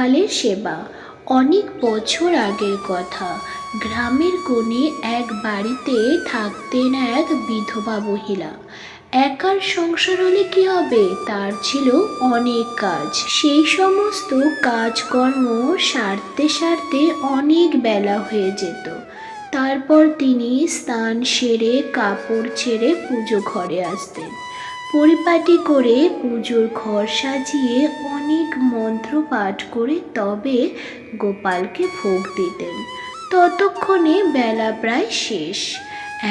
গোপালের সেবা। অনেক বছর আগের কথা। গ্রামের কোণে এক বাড়িতে থাকতেন এক বিধবা মহিলা। একার সংসার হলে কি হবে, তার ছিল অনেক কাজ। সেই সমস্ত কাজকর্ম সারতে সারতে অনেক বেলা হয়ে যেত। তারপর তিনি স্নান সেরে কাপড় ছেড়ে পুজো ঘরে আসতেন। পরিপাটি করে পুজোর ঘর সাজিয়ে অনেক মন্ত্র পাঠ করে তবে গোপালকে ভোগ দিতেন। ততক্ষণে বেলা প্রায় শেষ।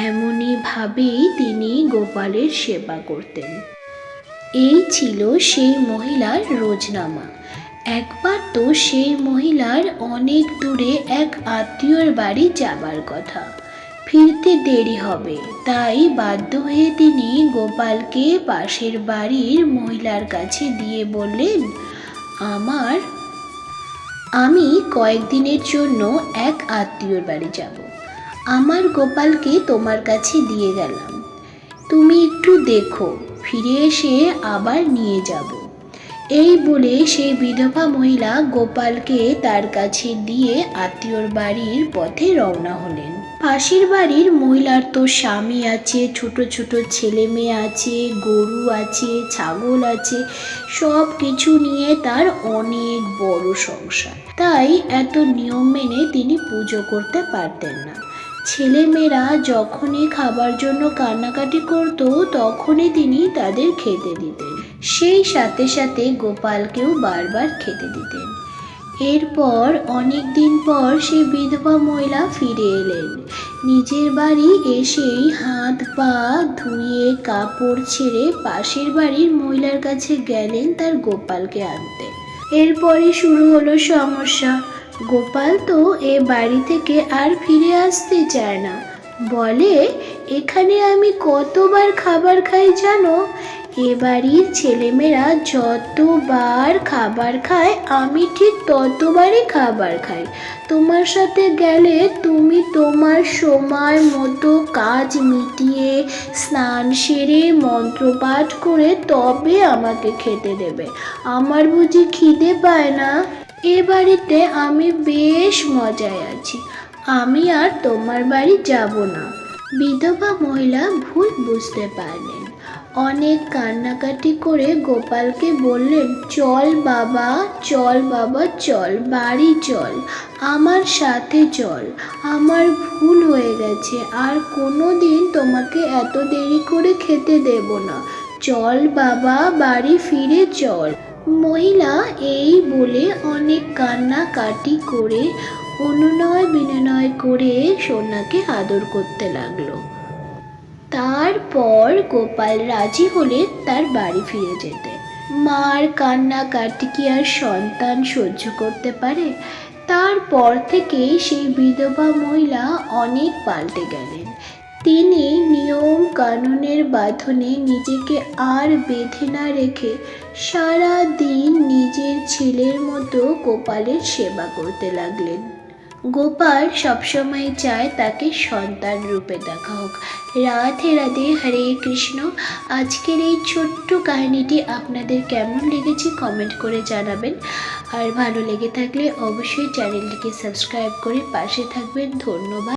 এমনই ভাবেই তিনি গোপালের সেবা করতেন। এই ছিল সেই মহিলার রোজনামা। একবার তো সেই মহিলার অনেক দূরে এক আত্মীয়র বাড়ি যাবার কথা। ফিরতে দেরি হবে, তাই বাধ্য হয়ে তিনি গোপালকে পাশের বাড়ির মহিলার কাছে দিয়ে বললেন, আমি কয়েকদিনের জন্য এক আত্মীয়র বাড়ি যাব। আমার গোপালকে তোমার কাছে দিয়ে গেলাম, তুমি একটু দেখো, ফিরে এসে আবার নিয়ে যাব। এই বলে সেই বিধবা মহিলা গোপালকে তার কাছে দিয়ে আত্মীয়র বাড়ির পথে রওনা হলেন। পাশের বাড়ির মহিলার তো স্বামী আছে, ছোট ছোট ছেলে মেয়ে আছে, গরু আছে, ছাগল আছে, সব কিছু নিয়ে তার অনেক বড় সংসার। তাই এত নিয়ম মেনে তিনি পুজো করতে পারতেন না। ছেলেমেয়েরা যখনই খাবার জন্য কান্নাকাটি করত তখনই তিনি তাদের খেতে দিতেন। সেই সাথে সাথে গোপালকেও বারবার খেতে দিতেন। এরপর অনেক দিন পর সেই বিধবা মহিলা ফিরে এলেন। নিজের বাড়ি এসেই হাত পা ধুয়ে কাপড় ছেড়ে পাশের বাড়ির মহিলার কাছে গেলেন তার গোপালকে আনতে। এরপরে শুরু হলো সমস্যা। গোপাল তো এ বাড়ি থেকে আর ফিরে আসতে চায় না। বলে, এখানে আমি কতবার খাবার খাই জানো? এ বাড়ির ছেলেমেয়েরা যতবার খাবার খায় আমি ঠিক ততবারই খাবার খাই। তোমার সাথে গেলে তুমি তোমার সময় মতো কাজ মিটিয়ে স্নান সেরে মন্ত্রপাঠ করে তবে আমাকে খেতে দেবে। আমার বুঝি খিদে পায় না? এ বাড়িতে আমি বেশ মজায় আছি, আমি আর তোমার বাড়ি যাব না। বিধবা মহিলা ভুল বুঝতে পারলেন। অনেক কান্নাকাটি করে গোপালকে বললেন, চল বাবা, চল বাবা, চল, বাড়ি চল, আমার সাথে চল। আমার ভুল হয়ে গেছে, আর কোনো দিন তোমাকে এত দেরি করে খেতে দেব না। চল বাবা, বাড়ি ফিরে চল। মহিলা এই বলে অনেক কান্নাকাটি করে অনুনয় বিনয় করে সোনাকে আদর করতে লাগলো। তারপর গোপাল রাজি হলে তার বাড়ি ফিরে যেতে। মার কান্নাকাটি কি আর সন্তান সহ্য করতে পারে? তারপর থেকে সেই বিধবা মহিলা অনেক পাল্টে গেলেন। তিনি নিয়ম কানুনের বাঁধনে নিজেকে আর বেঁধে না রেখে সারা দিন নিজের ছেলের মতো গোপালের সেবা করতে লাগলেন। গোপাল সবসময় চায় তাকে সন্তান রূপে দেখা হোক। রাধে রাধে, হরে কৃষ্ণ। আজকের এই ছোট্ট কাহিনীটি আপনাদের কেমন লেগেছে কমেন্ট করে জানাবেন। আর ভালো লেগে থাকলে অবশ্যই চ্যানেলটিকে সাবস্ক্রাইব করে পাশে থাকবেন। ধন্যবাদ।